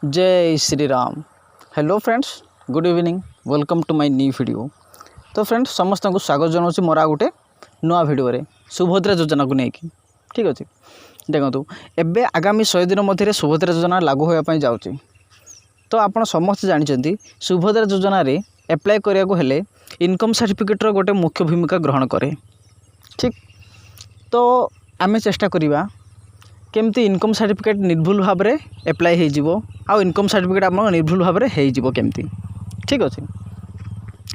जय Shri Ram. Hello friends, good evening, welcome to my new video. तो friends समस्त को स्वागत जनाऊँ मोर गोटे नुआ भिडियो सुभद्रा योजना को लेकिन ठीक अच्छे। देखो एबे आगामी 100 दिन मध्य सुभद्रा योजना लागू होगापी जाऊँगी। तो आपड़ समस्त जानते सुभद्रा योजना रे एप्लाय करने इनकम सर्टिफिकेटर गोटे मुख्य भूमिका ग्रहण करे। ठीक, तो आम चेष्टा करवा केमती इनकम सर्टिफिकेट निर्भुल भाव में एप्लाय हो इनकम सर्टिफिकेट आप निर्भुल भाव में होमती। ठीक अच्छे।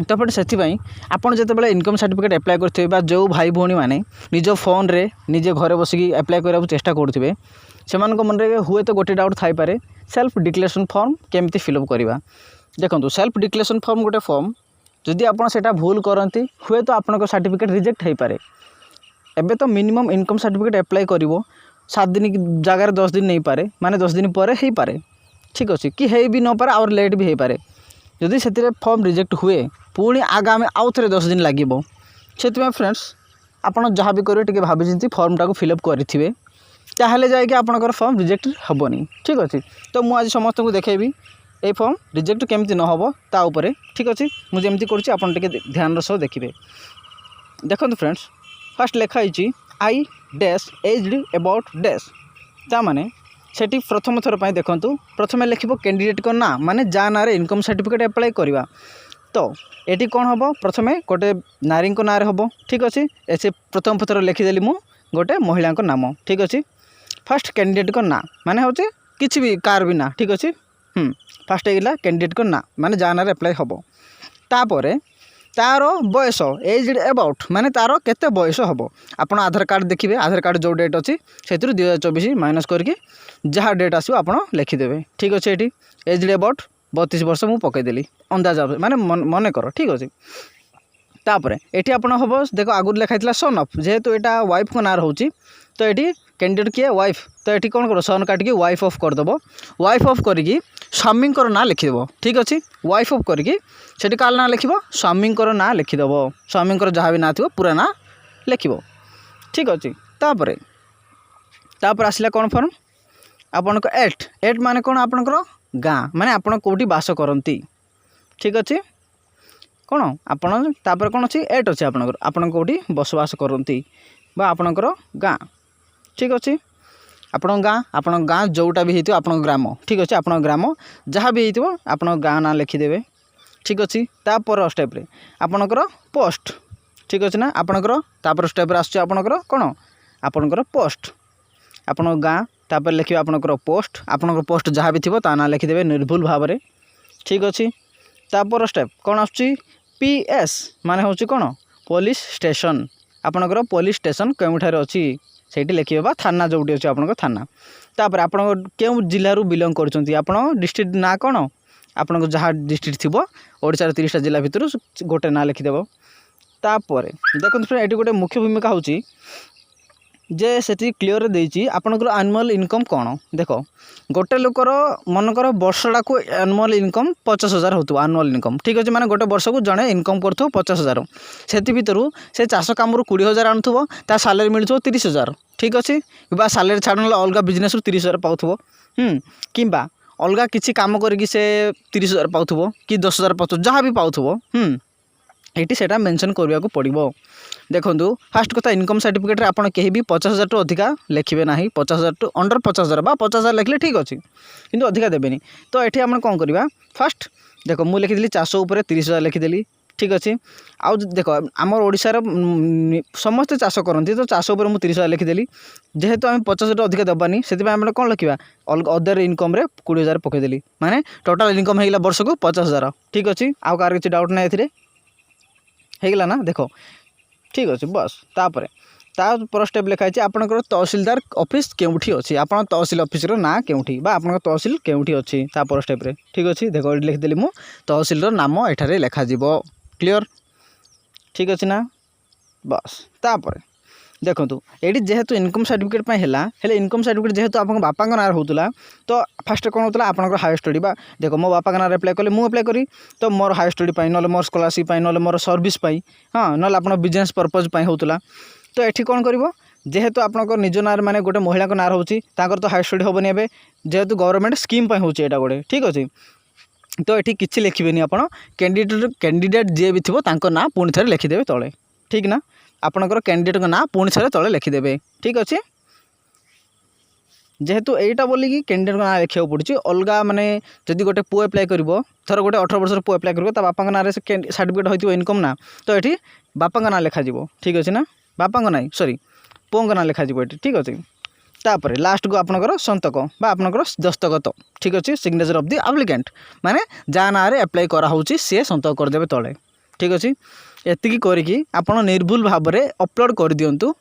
तो पटे से आपड़ जो इनकम सर्टिफिकेट एप्लाय करेंगे जो भाई भौणी मैंने निज फोन रे निजे घरे बसिकी एप्लाय करने चेष्टा करुवे से मन में हुए तो गोटे डाउट थाईपे सेल्फ डिक्लेरेशन फॉर्म केमती फिलअप करवा। देखो सेल्फ डिक्लेरेशन फॉर्म गोटे फॉर्म जदि आप भूल करती हुए तो आपन सर्टिफिकेट रिजेक्ट हो पारे। एबे तो मिनिमम इनकम सर्टिफिकेट एप्लाय कर 7 दिन की जगह 10 दिन नहीं पारे, माने 10 दिन पर हो पारे। ठीक अच्छे कि है भी न पारे और लेट भी हो पारे। जदि से फॉर्म रिजेक्ट हुए पुणी आगामी आउ थे 10 दिन लगे से फ्रेंड्स आपड़ जहाँ भी करेंगे टे भाई फॉर्म टाक फिलअप करेंगे ताहले जाकि आपंकर फॉर्म रिजेक्ट हेनी। ठीक अच्छे। तो मुझे समस्त को देखेबी ये फॉर्म रिजेक्ट केमती न हो ताऊपर। ठीक अच्छे, मुझे करुँचे ध्यान सह देखिए। देखो फ्रेंड्स फास्ट लिखाई I dash aged about dash ता माने सेठी प्रथम थर पर देखूँ प्रथम लिख कैंडिडेट को ना माने जा ना इनकम सर्टिफिकेट एप्लाय करवा। तो ये कौन हम प्रथम गोटे नारी ना हम। ठीक अच्छे, ऐसे प्रथम थर लिखिदेली मु गोटे महिला नाम। ठीक अच्छे। फास्ट कैंडिडेट को ना माने हूँ किसी भी कार भी ना। ठीक अच्छे। फास्ट होगा कैंडिडेट को ना माने जा ना एप्लाय हम। तापर तार बयस एज्ड अबाउट माने तार केते बयस हम। आपड़ आधार कार्ड देखिए, आधार कार्ड जो डेट अच्छी से 2024 माइनस करके जहाँ डेट आसो आप लिखिदेवे। ठीक अच्छे। ये एज्ड अबाउट 32 वर्ष मुझे पकईदेली अंदाज माने मन कर। ठीक अच्छे। तापर ये आप हम देख आगुरी लिखाई सन अफ जेहेतु यहाँ वाइफ को ना रोचे तो ये कैंडिडेट किए वाइफ तो ये कौन कर सन काटिकी वाइफ ऑफ करदेव। वाइफ ऑफ करी स्वामी ना लिखिदेव। ठीक अच्छे। वाइफ ऑफ करी सेठी का ना लिख स्वामी ना लिखिदेव। स्वामी जहाँ भी ना थो पूरा ना लिख। ठीक अच्छे। तापर आसला कौन फॉर्म आपण को एट माने कौन आपणकर गाँ माने आपण कौटी बास करती। ठीक अच्छे। कौन आपण तापर कौन अच्छी एट अच्छे आपणकर आपण कौटी बसवास करती बा आपणकर गाँ। ठीक अच्छे। आपण गाँ जोटा भी हो आप ग्राम। ठीक अच्छे। आप ग्राम जहाँ भी हो आप गाँ ना लिखिदेवे। ठीक अच्छे। तापर स्टेप आपणकर पोस्ट। ठीक अच्छे ना आपणकर तापर स्टेप आसणकर कौन आपणकर पोस्ट आपण गाँ तापर लिखिए आपणकर पोस्ट आपणकर पोस्ट जहाँ भी थी ता ना लिखिदेवे निर्भुल भाव में। ठीक अच्छे। तापर स्टेप कौन आसुची पीएस माने हूँ कौन पुलिस स्टेशन आपणकर पुलिस स्टेशन केउठारे अच्छी सेठी लिखिए बा थाना जोटी अच्छी आपणकर थाना। तापर आपण केउ जिल्ला बिलंग करछंती आपण डिस्ट्रिक्ट ना कौन आपन जहाँ डिस्ट्रिक्ट थी ओडिशार 30टा जिला भितर गोटे ना लिखिदेव। तापर देखो ये गोटे मुख्य भूमिका होची जे सेठी क्लियर देइची आपनकर एनुअल इनकम कौन। देख गोटे लोकर मनकर वर्षटा को एनुअल इनकम 50,000 होतो एनुअल इनकम। ठीक अच्छे। माने गोटे वर्ष को जड़े इनकम करथो 50,000 से भितर से चाष कम 20,000 आणुव ता सालेरी मिलुव 30,000। ठीक अच्छे। बा सालेरी छाड़ अलग बिजनेस 30,000 पाउथो किंबा अलग किसी काम करी से 30,000 पाउथो कि 10,000 पाउथो जहाँ भी पाउथो ये सेटा मेंशन करने को पड़ो। देखो फास्ट कथा इनकम सर्टिफिकेट रे आपन कहीं भी 50,000 टू अधिका लिखे ना 50,000 टू अंडर 50,000 बा 50,000 लिखले ठीक अच्छे किंतु अधिका देवेनी। तो ये आम कौन करवा फास्ट देख मुझे लिखिदेली चाष उपर 30,000 लिखिदेली। ठीक अच्छे। आउ देख आमर ओडिशार समस्ते चाष करती तो चाष उपर मुझे 30,000 लिखिदेली जेहेतु आम 50,000 अधिका देवानी से कौन लिखा अदर इनकम 20,000 पकईदेली माने टोटाल इनकम होगा वर्ष को 50,000। ठीक अच्छे। आउ कार किसी डाउट ना होगला ना देख। ठीक अच्छे। बस तापर स्टेप लिखाई आपंकर तहसिलदार ऑफिस केउठी अच्छी आप तहसिल ऑफिस ना केउठी बा आपन तहसिल केउठी अच्छी तापर स्टेप रे। ठीक अच्छे। देख लिखिदेली मु तहसिल नाम एठारे लिखा क्लियर। ठीक अच्छे ना। बस तापर देखो ये जेहेतु इनकम सर्टिफिकेट है इनकम सर्टिफिकेट जेहेतु आप बापा ना होता तो फास्ट कौन होता आपंकर हायर स्टडी बा देख मो बापा ना एप्लाय कले मुझे एप्लाय करी तो मोर हायर स्टडी ना मोर स्कॉलरशिप ना मोर सर्विस हाँ ना आप बिजनेस पर्पज होता। तो ये कौन कर जेहेतु आपंकर निज ना माने गोटे महिला ना रोचे तो हायर स्टडी हेनी ए जेहेतु गवर्नमेंट स्कीम होचे गोटे ठीक अच्छे तो ये किसी लिखे आप कैंडिडेट जी भी थो ना पुणी थे लिखिदेवे तले ठीक ना आपणकर कैंडिडेट ना पुणी थे तले लिखिदेवे ठीक अच्छे जेहेतु यहीटा बोलिकी कैंडिडेट ना लिखा पड़े अलग माने जदि गोटे पुओ एप्लाय कर थर गोटे 18 वर्ष पुओ एप्लाय कर बापा ना सर्टिफिकेट होती इनकम ना तो ये बापा ना लिखा ठीक अच्छे ना बापा ना सॉरी पुओ ना लिखा ये ठीक अच्छे तापर लास्ट को आपनकर संतक बा आपनकर दस्तखत ठीक अच्छे सिग्नेचर ऑफ द एप्लिकेंट माने जा ना रे अप्लाई करा होची से संतक कर देबे तले ठीक अच्छे एतिकी करिकी आपण निर्भुल भाव में अपलोड कर दियंतु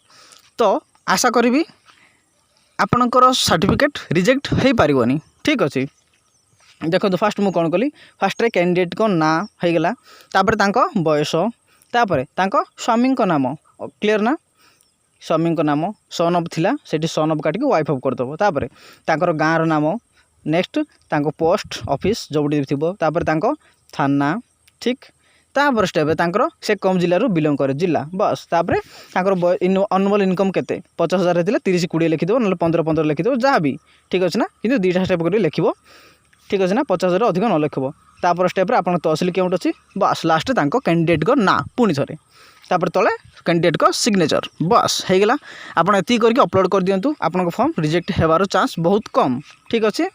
तो आशा करी आपणकर सर्टिफिकेट रिजेक्ट हो पारनी ठीक अच्छे देखो तो फास्ट मुझे कौन कली फास्ट कैंडिडेट को ना हो गला तापर तांको बयस तापर तांको स्वामी नाम क्लियर ना स्वामी नाम सन अफ थिला सेठी सन अफ काटिक वाइफ अफ करदेव तापर तांकर गाँव नाम नेक्स्ट तांको पोस्ट ऑफिस जोड़ी थी तापर तांको थाना ठीक तापर स्टेप तांकर से कम जिलूर बिलंग करे जिला बस तापर तांकर अनमोल इनकम केते 50,000 रे 30-20 लिखिदेव ना 15-15 लिखिदेव जहाँ भी ठीक अच्छे ना कि दुईटा स्टेप कर लिख ठीक अच्छे ना 50,000 अधिक न लिखब तापर स्टेप आप तहसिल अकाउंट अच्छी बस लास्ट तांको कैंडिडेट को ना पुणी थे तापर तले कैंडिडेट को सिग्नेचर बस हो गला आप करके अपलोड कर दिंतु आपन फॉर्म रिजेक्ट होबार चांस बहुत कम ठीक अच्छे।